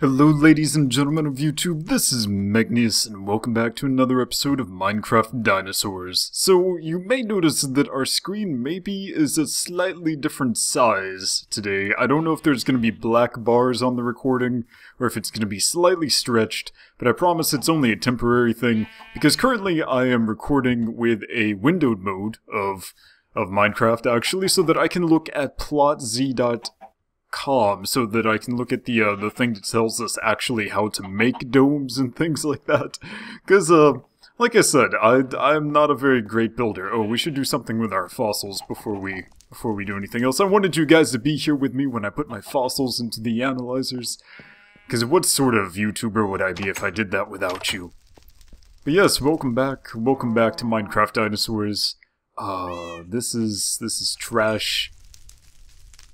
Hello ladies and gentlemen of YouTube, this is Megneous and welcome back to another episode of Minecraft Dinosaurs. So you may notice that our screen maybe is a slightly different size today. I don't know if there's going to be black bars on the recording or if it's going to be slightly stretched, but I promise it's only a temporary thing because currently I am recording with a windowed mode of Minecraft actually so that I can look at plotz.com so that I can look at the thing that tells us actually how to make domes and things like that. Because, like I said, I'm not a very great builder. Oh, we should do something with our fossils before we do anything else. I wanted you guys to be here with me when I put my fossils into the analyzers. Because what sort of YouTuber would I be if I did that without you? But yes, welcome back. Welcome back to Minecraft Dinosaurs. This is trash.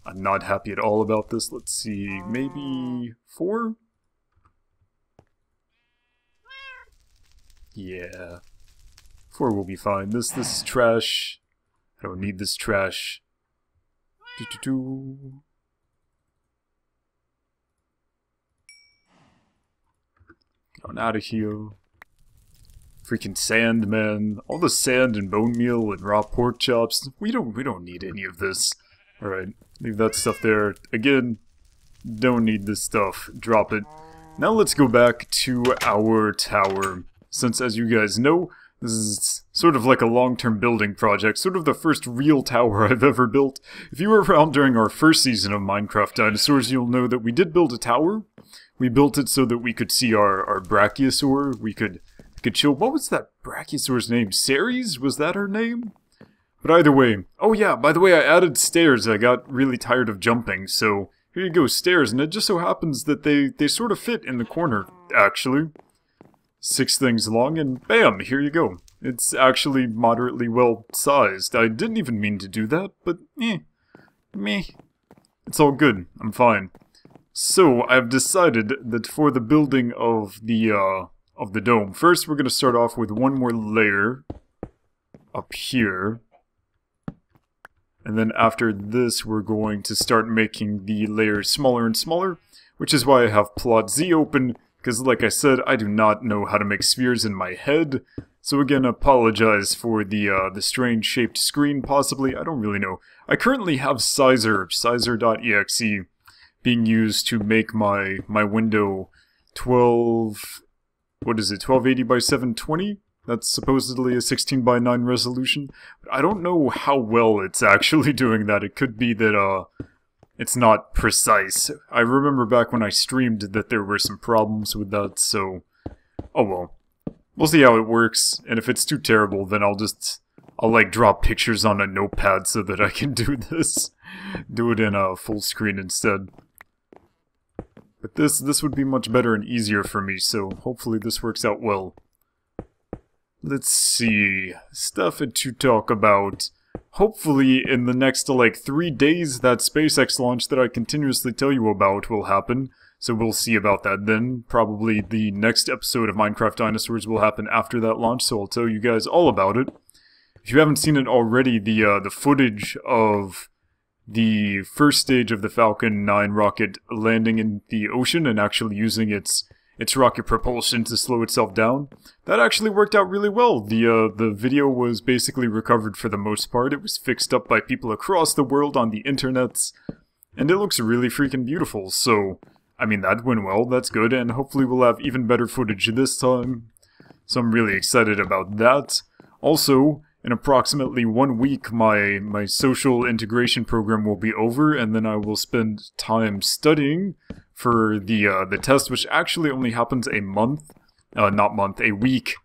I'm not happy at all about this. Let's see, maybe 4? Yeah. 4 will be fine. This is trash. I don't need this trash. Get on out of here. Freaking sand, man. All the sand and bone meal and raw pork chops. We don't need any of this. Alright, leave that stuff there. Again, don't need this stuff. Drop it. Now let's go back to our tower. Since, as you guys know, this is sort of like a long-term building project. Sort of the first real tower I've ever built. If you were around during our first season of Minecraft Dinosaurs, you'll know that we did build a tower. We built it so that we could see our brachiosaur. We could chill. What was that brachiosaur's name? Ceres? Was that her name? But either way, oh yeah, by the way, I added stairs. I got really tired of jumping, so here you go, stairs, and it just so happens that they sort of fit in the corner, actually. 6 things long, and bam, here you go. It's actually moderately well sized. I didn't even mean to do that, but meh. It's all good, I'm fine. So, I've decided that for the building of the dome, first we're gonna start off with one more layer up here. And then after this, we're going to start making the layers smaller and smaller, which is why I have plot Z open, because like I said, I do not know how to make spheres in my head. So again, apologize for the strange shaped screen, possibly, I don't really know. I currently have Sizer.exe, being used to make my window 1280 by 720? That's supposedly a 16 by 9 resolution. But I don't know how well it's actually doing that. It could be that, it's not precise. I remember back when I streamed that there were some problems with that, so... oh well. We'll see how it works, and if it's too terrible, then I'll like, draw pictures on a notepad so that I can do this. Do it in a full screen instead. But this would be much better and easier for me, so hopefully this works out well. Let's see, stuff to talk about. Hopefully in the next, like, 3 days, that SpaceX launch that I continuously tell you about will happen. So we'll see about that then. Probably the next episode of Minecraft Dinosaurs will happen after that launch, so I'll tell you guys all about it. If you haven't seen it already, the footage of the first stage of the Falcon 9 rocket landing in the ocean and actually using its rocket propulsion to slow itself down, that actually worked out really well. The video was basically recovered for the most part. It was fixed up by people across the world on the internets, and it looks really freaking beautiful, so, I mean, that went well, that's good, and hopefully we'll have even better footage this time. So I'm really excited about that. Also, in approximately 1 week, my social integration program will be over, and then I will spend time studying for the test, which actually only happens a week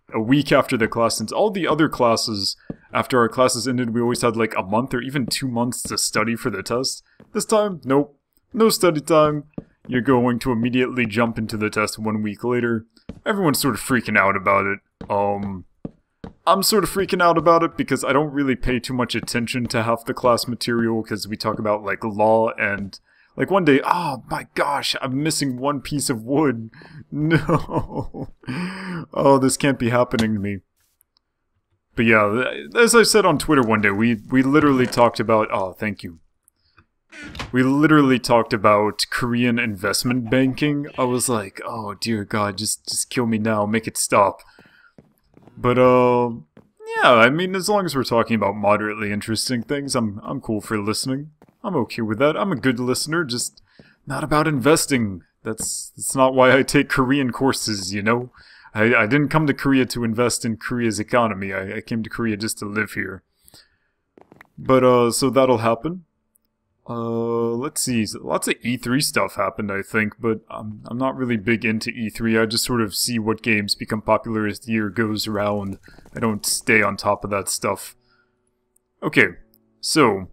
after the class, since all the other classes, after our classes ended, we always had like a month or even 2 months to study for the test. This time, nope, no study time. You're going to immediately jump into the test 1 week later. Everyone's sort of freaking out about it. I'm sort of freaking out about it because I don't really pay too much attention to half the class material because we talk about like law and like one day, oh my gosh, I'm missing one piece of wood. No. Oh, this can't be happening to me. But yeah, as I said on Twitter one day, we literally talked about, oh, thank you. We literally talked about Korean investment banking. I was like, oh dear God, just kill me now, make it stop. But yeah, I mean, as long as we're talking about moderately interesting things, I'm cool for listening. I'm okay with that. I'm a good listener, just not about investing. That's not why I take Korean courses, you know? I didn't come to Korea to invest in Korea's economy. I came to Korea just to live here. But, so that'll happen. Let's see. Lots of E3 stuff happened, I think, but I'm not really big into E3. I just sort of see what games become popular as the year goes around. I don't stay on top of that stuff. Okay, so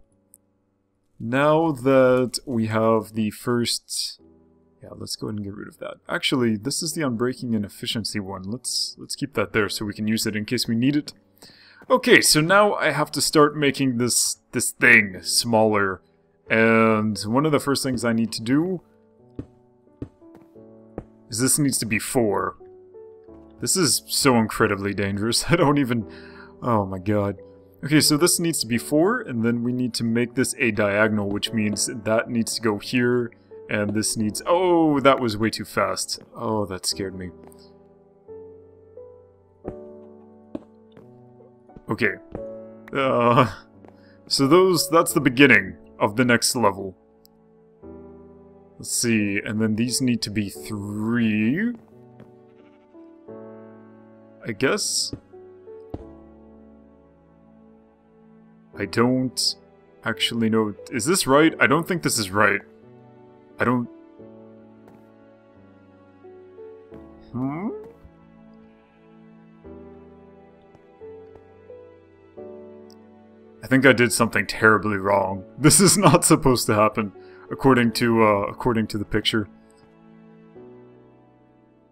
now that we have the first... Yeah, let's go ahead and get rid of that. Actually, this is the unbreaking and efficiency one. Let's keep that there so we can use it in case we need it. Okay, so now I have to start making this thing smaller. And one of the first things I need to do is this needs to be 4. This is so incredibly dangerous. I don't even... Oh my god. Okay, so this needs to be 4, and then we need to make this a diagonal, which means that needs to go here, and this needs... Oh, that was way too fast. Oh, that scared me. Okay. So that's the beginning of the next level. Let's see, and then these need to be 3. I guess? I don't actually know. Is this right? I don't think this is right. I don't... I think I did something terribly wrong. This is not supposed to happen, according to the picture.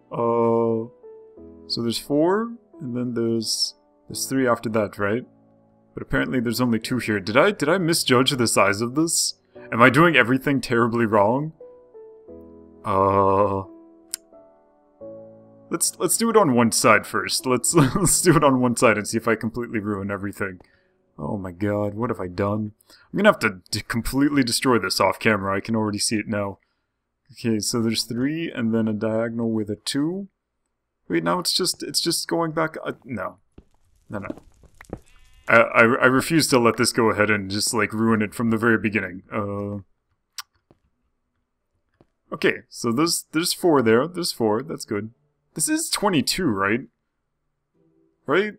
So there's 4, and then there's 3 after that, right? But apparently there's only 2 here. Did I misjudge the size of this? Am I doing everything terribly wrong? Let's do it on one side first. Let's do it on one side and see if I completely ruin everything. Oh my god, what have I done? I'm gonna have to completely destroy this off camera. I can already see it now. Okay, so there's 3 and then a diagonal with a 2. Wait, now it's just going back. No. I refuse to let this go ahead and just like ruin it from the very beginning. Okay, so there's 4 there. There's 4. That's good. This is 22, right? Right?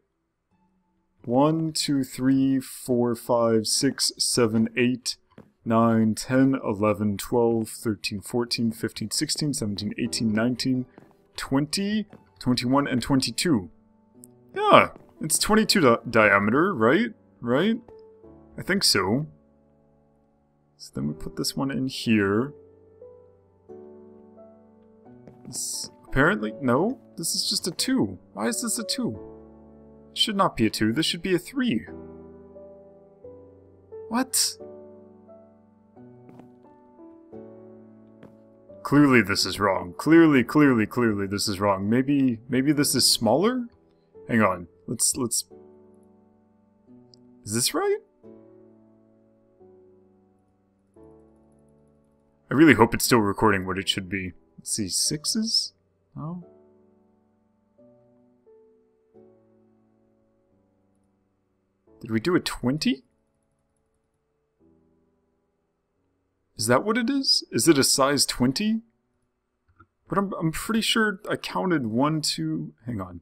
1, 2, 3, 4, 5, 6, 7, 8, 9, 10, 11, 12, 13, 14, 15, 16, 17, 18, 19, 20, 21, and 22. Yeah, it's 22 diameter, right? Right? I think so. So then we put this one in here. This, apparently, no, this is just a 2. Why is this a 2? Should not be a 2, this should be a 3. What? Clearly this is wrong. Clearly this is wrong. Maybe this is smaller? Hang on. Let's... Is this right? I really hope it's still recording what it should be. Let's see, 6s? No? Did we do a 20? Is that what it is? Is it a size 20? But I'm pretty sure I counted 1, 2... Hang on.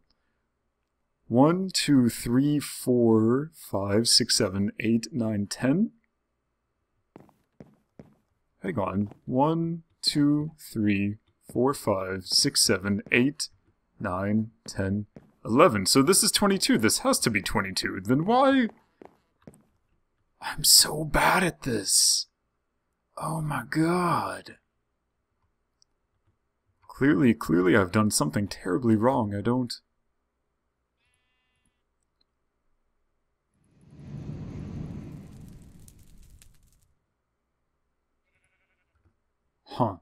1, 2, 3, 4, 5, 6, 7, 8, 9, 10? Hang on. 1, 2, 3, 4, 5, 6, 7, 8, 9, 10, 11. So this is 22. This has to be 22. Then why? I'm so bad at this. Oh my god. Clearly I've done something terribly wrong. I don't... Huh.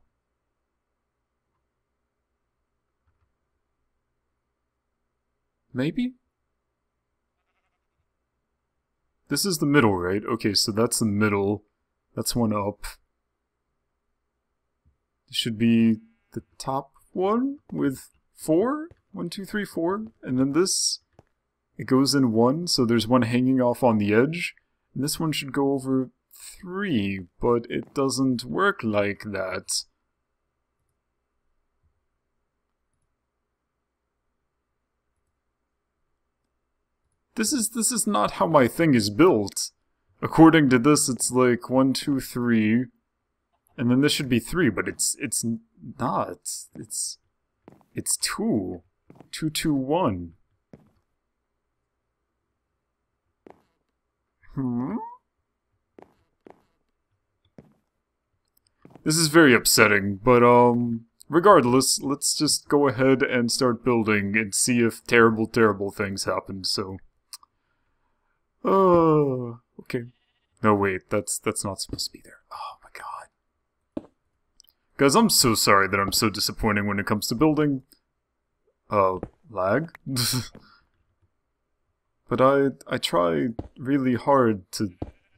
Maybe? This is the middle, right? Okay, so that's the middle. That's one up. This should be the top one with 4. 1, 2, 3, 4. And then this, it goes in 1, so there's one hanging off on the edge. And this one should go over 3, but it doesn't work like that. This is not how my thing is built. According to this, it's like 1, 2, 3, and then this should be 3, but it's not. It's 2. 2, 2, 1. This is very upsetting, but regardless, let's just go ahead and start building and see if terrible, terrible things happen. So, okay. No, wait, that's not supposed to be there. Oh my god. Guys, I'm so sorry that I'm so disappointing when it comes to building. Lag? But I try really hard to,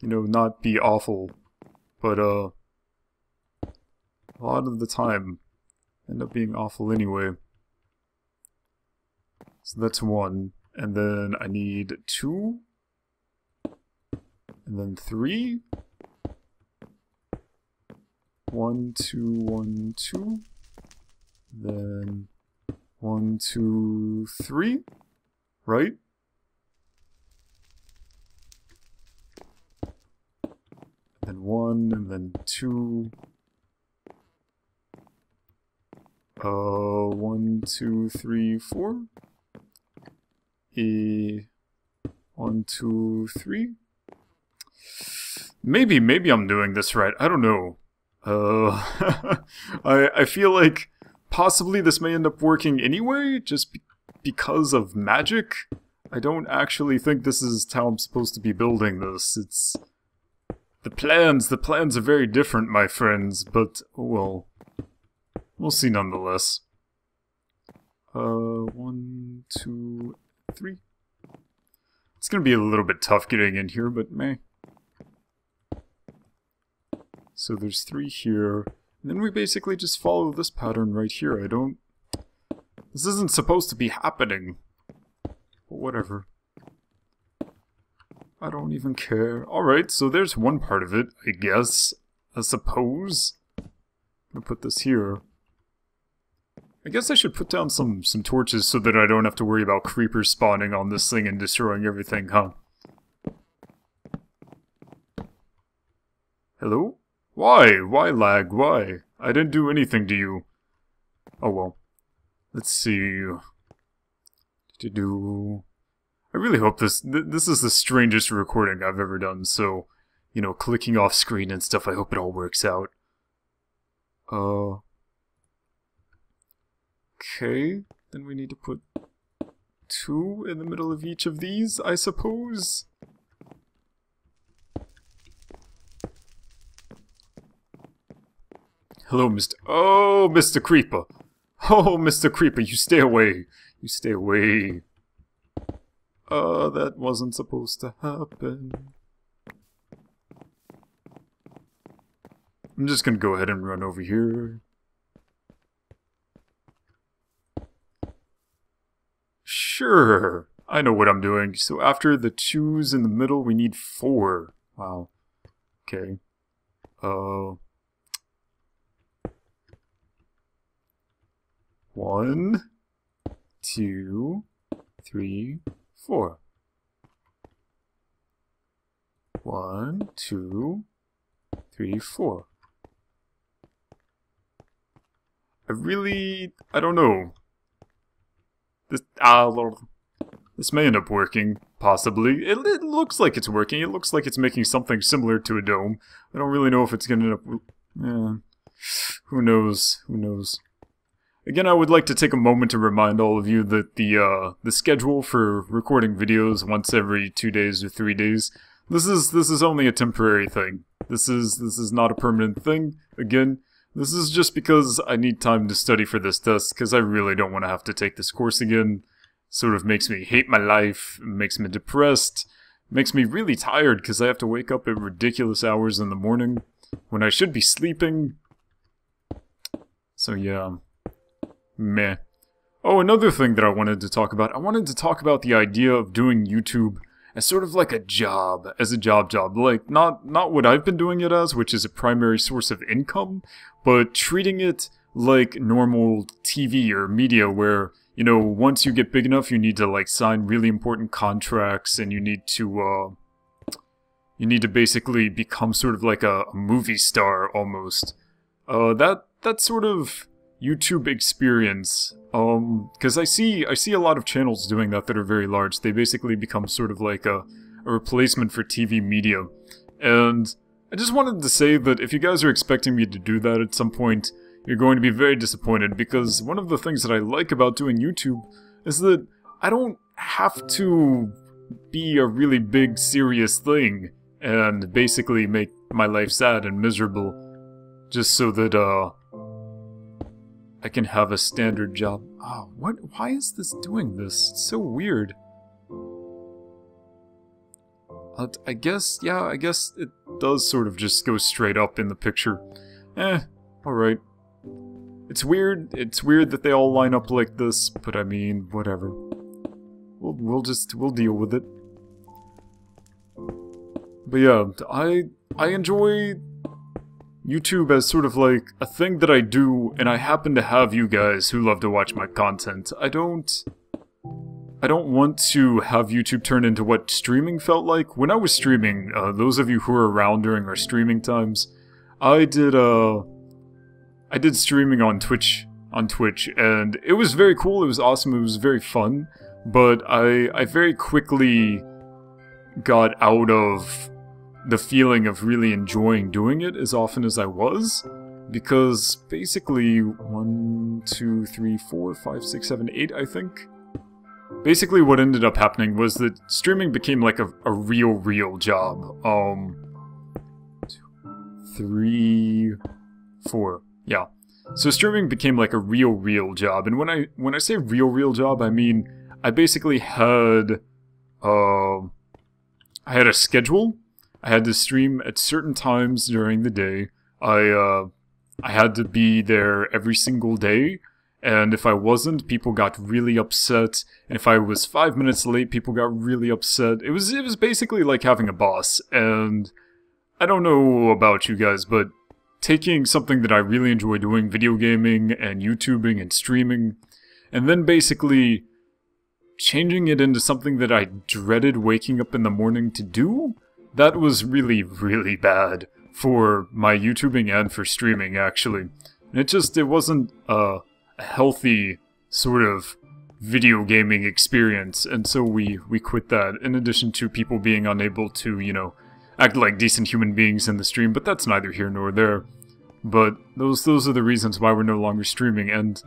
you know, not be awful. But, a lot of the time, end up being awful anyway. So that's 1. And then I need 2. And then 3. 1, 2, 1, 2. Then 1, 2, 3. Right? Then 1, and then 2. 1, 2, 3, 4. 1, 2, 3. Maybe I'm doing this right. I don't know. I feel like possibly this may end up working anyway, just because of magic. I don't actually think this is how I'm supposed to be building this. It's... The plans are very different, my friends, but, well, we'll see nonetheless. 1, 2, 3. It's gonna be a little bit tough getting in here, but meh. So there's 3 here, and then we basically just follow this pattern right here. This isn't supposed to be happening. But whatever. I don't even care. Alright, so there's one part of it, I guess. I suppose. I'm gonna put this here. I guess I should put down some torches so that I don't have to worry about creepers spawning on this thing and destroying everything, huh? Hello? Why? Why lag? Why? I didn't do anything to you. Oh well. Let's see. I really hope this is the strangest recording I've ever done, so, you know, clicking off screen and stuff, I hope it all works out. Okay, then we need to put 2 in the middle of each of these, I suppose? Hello, Mr. Oh, Mr. Creeper! Oh, Mr. Creeper, you stay away! You stay away! That wasn't supposed to happen. I'm just gonna go ahead and run over here. Sure, I know what I'm doing. So after the 2's in the middle, we need 4. Wow. Okay. 1, 2, 3, 4. 1, 2, 3, 4. I don't know. This may end up working, possibly. It looks like it's working. It looks like it's making something similar to a dome. I don't really know if it's gonna end up... Yeah. Who knows? Who knows? Again, I would like to take a moment to remind all of you that the schedule for recording videos once every 2 days or 3 days, this is only a temporary thing. This is not a permanent thing. Again, this is just because I need time to study for this test, because I really don't want to have to take this course again. Sort of makes me hate my life, makes me depressed, makes me really tired because I have to wake up at ridiculous hours in the morning when I should be sleeping. So yeah, meh. Oh, another thing that I wanted to talk about. I wanted to talk about the idea of doing YouTube as sort of like a job, as a job. Like, not what I've been doing it as, which is a primary source of income, but treating it like normal TV or media where, you know, once you get big enough, you need to, like, sign really important contracts, and you need to basically become sort of like a movie star, almost. That sort of YouTube experience, because I see a lot of channels doing that are very large. They basically become sort of like a replacement for TV media. And I just wanted to say that if you guys are expecting me to do that at some point, you're going to be very disappointed, because one of the things that I like about doing YouTube is that I don't have to be a really big, serious thing and basically make my life sad and miserable just so that, I can have a standard job. Oh, what? Why is this doing this? It's so weird. I guess it does sort of just go straight up in the picture. Alright. It's weird that they all line up like this, but I mean, whatever. We'll deal with it. But yeah, I enjoy YouTube as sort of like a thing that I do, and I happen to have you guys who love to watch my content. I don't want to have YouTube turn into what streaming felt like. When I was streaming, those of you who were around during our streaming times, I did streaming on Twitch, and it was very cool, it was awesome, it was very fun, but I very quickly got out of the feeling of really enjoying doing it as often as I was, because basically 1, 2, 3, 4, 5, 6, 7, 8, I think. Basically what ended up happening was that streaming became like a real job. 2, 3, 4, yeah. So streaming became like a real job, and when I say real job, I mean I basically had I had a schedule. I had to stream at certain times during the day. I had to be there every single day, and if I wasn't, people got really upset. And if I was 5 minutes late, people got really upset. It was basically like having a boss. And I don't know about you guys, but taking something that I really enjoy doing, video gaming and YouTubing and streaming, and then basically changing it into something that I dreaded waking up in the morning to do, that was really bad for my YouTubing and for streaming, actually. And it wasn't a healthy sort of video gaming experience, and so we quit that, in addition to people being unable to, you know, act like decent human beings in the stream, but that's neither here nor there. But those are the reasons why we're no longer streaming, and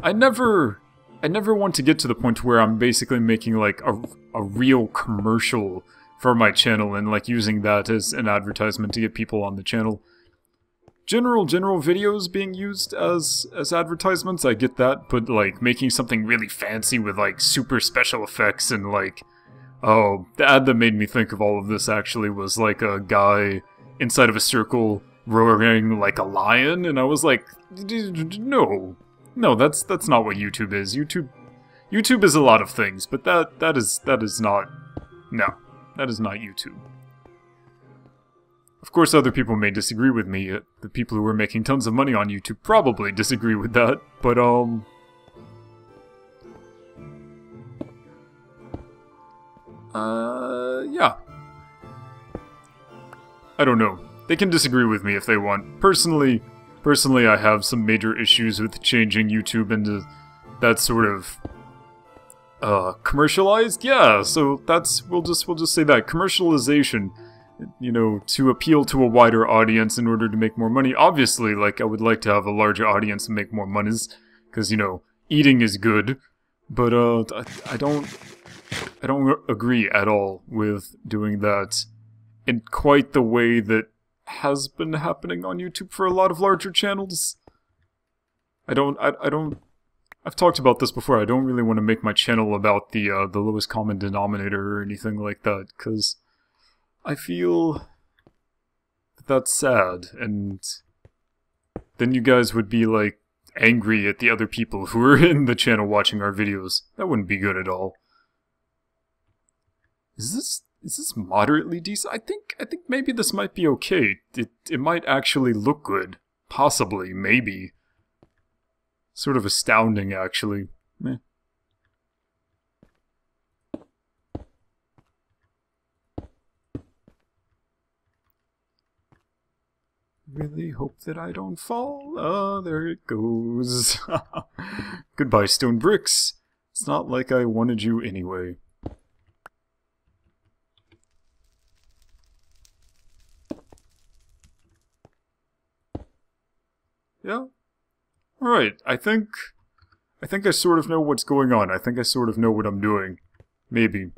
I never want to get to the point where I'm basically making like a real commercial for my channel and like using that as an advertisement to get people on the channel. General videos being used as advertisements, I get that, but like making something really fancy with like super special effects and like, oh, the ad that made me think of all of this actually was like a guy inside of a circle roaring like a lion, and I was like, no, that's not what YouTube is. YouTube is a lot of things, but that is not, no, that is not YouTube. Of course, other people may disagree with me. The people who are making tons of money on YouTube probably disagree with that, but yeah. I don't know. They can disagree with me if they want. Personally, I have some major issues with changing YouTube into that sort of commercialized. Yeah, so that's we'll just say that commercialization, you know, to appeal to a wider audience in order to make more money. Obviously, like I would like to have a larger audience and make more monies, because you know, eating is good. But I don't agree at all with doing that in quite the way that has been happening on YouTube for a lot of larger channels. I don't I've talked about this before. I don't really want to make my channel about the lowest common denominator or anything like that, because I feel that's sad, and then you guys would be like angry at the other people who are in the channel watching our videos. That wouldn't be good at all. Is this moderately decent? I think maybe this might be okay. It might actually look good. Possibly, maybe. Sort of astounding, actually. Meh. Really hope that I don't fall. Ah, there it goes. Goodbye, stone bricks. It's not like I wanted you anyway. Yeah. Alright, I think I sort of know what's going on. I think I sort of know what I'm doing. Maybe.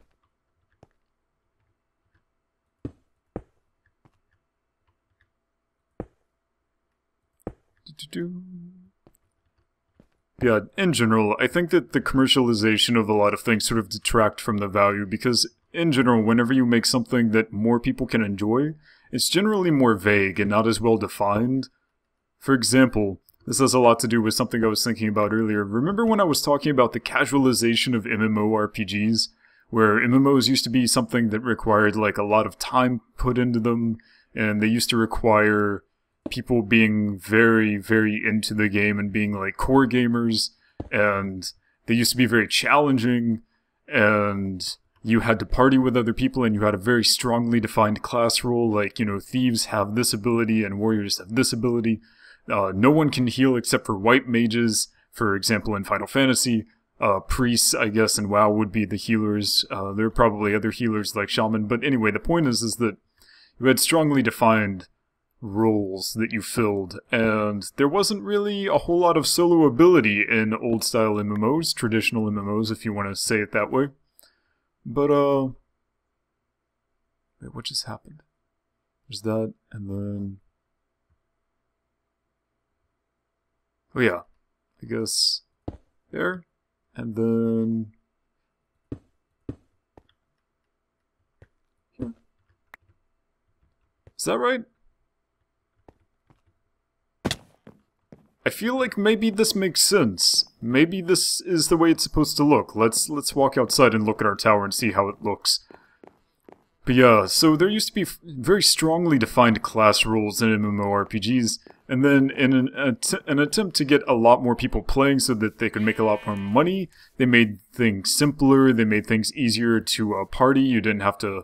Yeah, in general, I think that the commercialization of a lot of things sort of detract from the value, because in general, whenever you make something that more people can enjoy, it's generally more vague and not as well defined. For example, this has a lot to do with something I was thinking about earlier. Remember when I was talking about the casualization of MMORPGs? Where MMOs used to be something that required like a lot of time put into them, and they used to require people being very, very into the game and being like core gamers, and they used to be very challenging, and you had to party with other people, and you had a very strongly defined class role, like, you know, thieves have this ability and warriors have this ability. No one can heal except for white mages, for example, in Final Fantasy. Priests, I guess, and WoW would be the healers. There are probably other healers like Shaman, but anyway, the point is that you had strongly defined roles that you filled, and there wasn't really a whole lot of solo ability in old-style MMOs, traditional MMOs, if you want to say it that way. But, wait, what just happened? There's that, and then... oh yeah, I guess there, and then here. Is that right? I feel like maybe this makes sense. Maybe this is the way it's supposed to look. Let's walk outside and look at our tower and see how it looks. But yeah, so there used to be very strongly defined class roles in MMORPGs, and then in an attempt to get a lot more people playing so that they could make a lot more money, they made things simpler, they made things easier to party. You didn't have to...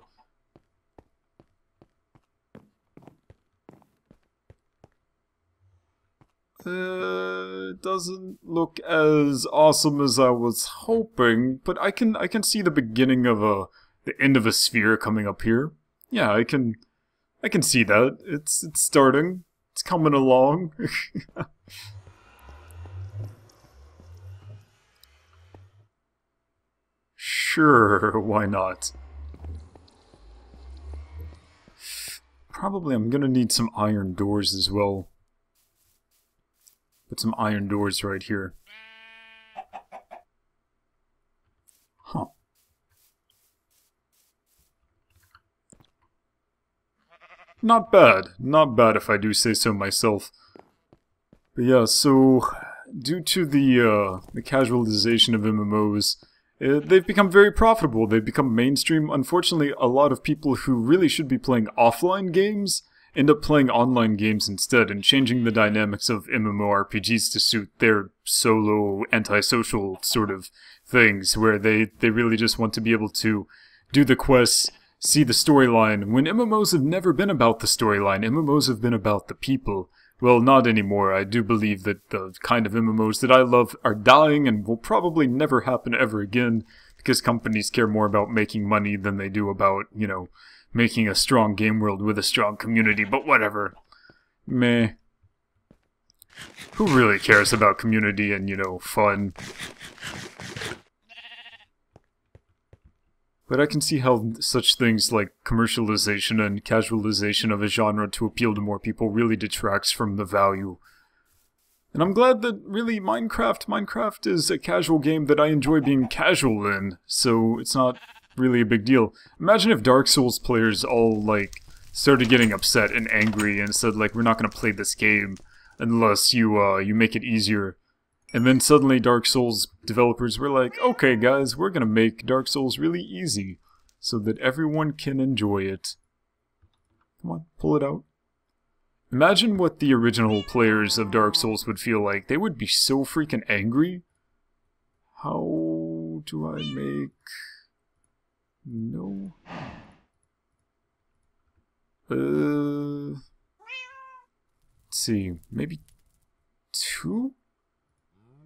it doesn't look as awesome as I was hoping, but I can see the beginning of the end of a sphere coming up here. Yeah, I can see that. It's starting. It's coming along. Sure, why not? Probably I'm gonna need some iron doors as well. Put some iron doors right here. Huh. Not bad. Not bad if I do say so myself. But yeah, so due to the casualization of MMOs, they've become very profitable. They've become mainstream. Unfortunately, a lot of people who really should be playing offline games end up playing online games instead and changing the dynamics of MMORPGs to suit their solo, antisocial sort of things, where they really just want to be able to do the quests, see the storyline, when MMOs have never been about the storyline. MMOs have been about the people. Well, not anymore. I do believe that the kind of MMOs that I love are dying and will probably never happen ever again, because companies care more about making money than they do about, you know, making a strong game world with a strong community, but whatever. Meh. Who really cares about community and, you know, fun? But I can see how such things like commercialization and casualization of a genre to appeal to more people really detracts from the value. And I'm glad that, really, Minecraft is a casual game that I enjoy being casual in, so it's not really a big deal. Imagine if Dark Souls players all, like, started getting upset and angry and said, like, we're not gonna play this game unless you make it easier. And then suddenly Dark Souls developers were like, okay guys, we're gonna make Dark Souls really easy so that everyone can enjoy it. Come on, pull it out. Imagine what the original players of Dark Souls would feel like. They would be so freaking angry. How do I make... No. Let's see, maybe 2?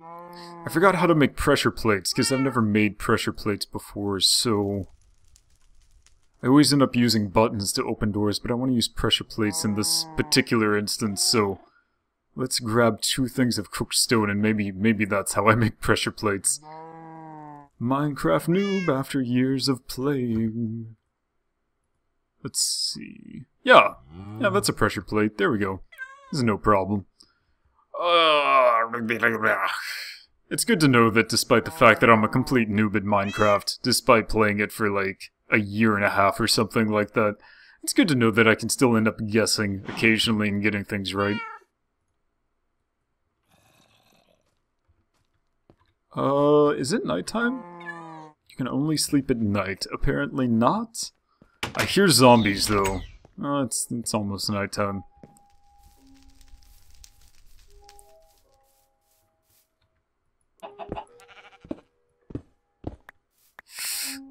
I forgot how to make pressure plates, because I've never made pressure plates before, so... I always end up using buttons to open doors, but I want to use pressure plates in this particular instance, so... Let's grab 2 things of cooked stone, and maybe that's how I make pressure plates. Minecraft noob after years of playing. Let's see... Yeah, that's a pressure plate, there we go. This is no problem. It's good to know that despite the fact that I'm a complete noob at Minecraft, despite playing it for like a year and a half or something like that, it's good to know that I can still end up guessing occasionally and getting things right. Is it nighttime? You can only sleep at night. Apparently not. I hear zombies though. It's almost nighttime.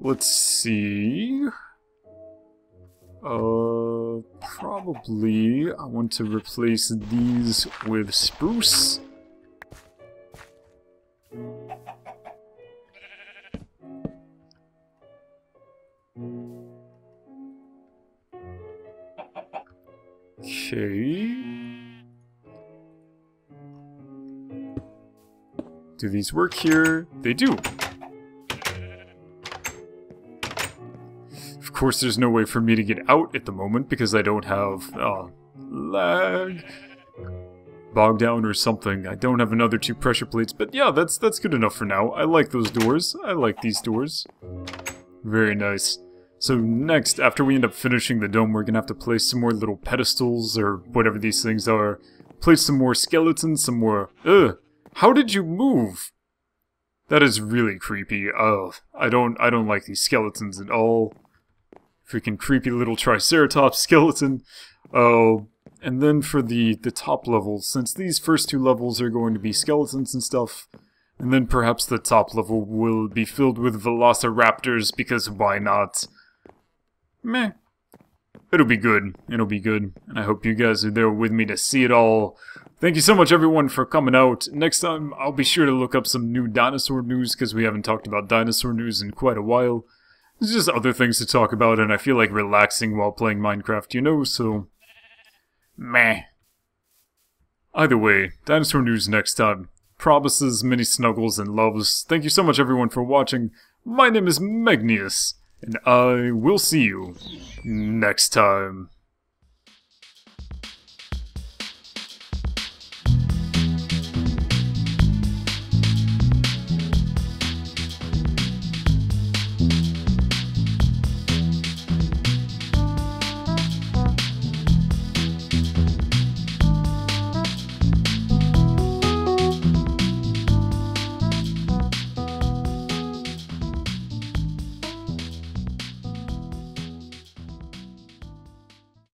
Let's see... probably I want to replace these with spruce. Okay... Do these work here? They do! Of course, there's no way for me to get out at the moment because I don't have, lag, bog down or something. I don't have another 2 pressure plates, but yeah, that's good enough for now. I like those doors. I like these doors. Very nice. So next, after we end up finishing the dome, we're gonna have to place some more little pedestals or whatever these things are. Place some more skeletons, some more... Ugh! How did you move? That is really creepy. I don't like these skeletons at all. Freaking creepy little Triceratops skeleton. Oh, and then for the top levels, since these first 2 levels are going to be skeletons and stuff, and then perhaps the top level will be filled with velociraptors, because why not? Meh. It'll be good. It'll be good. And I hope you guys are there with me to see it all. Thank you so much, everyone, for coming out. Next time, I'll be sure to look up some new dinosaur news, because we haven't talked about dinosaur news in quite a while. There's just other things to talk about, and I feel like relaxing while playing Minecraft, you know, so... Meh. Either way, dinosaur news next time. Promises, many snuggles, and loves. Thank you so much, everyone, for watching. My name is Megneous, and I will see you next time.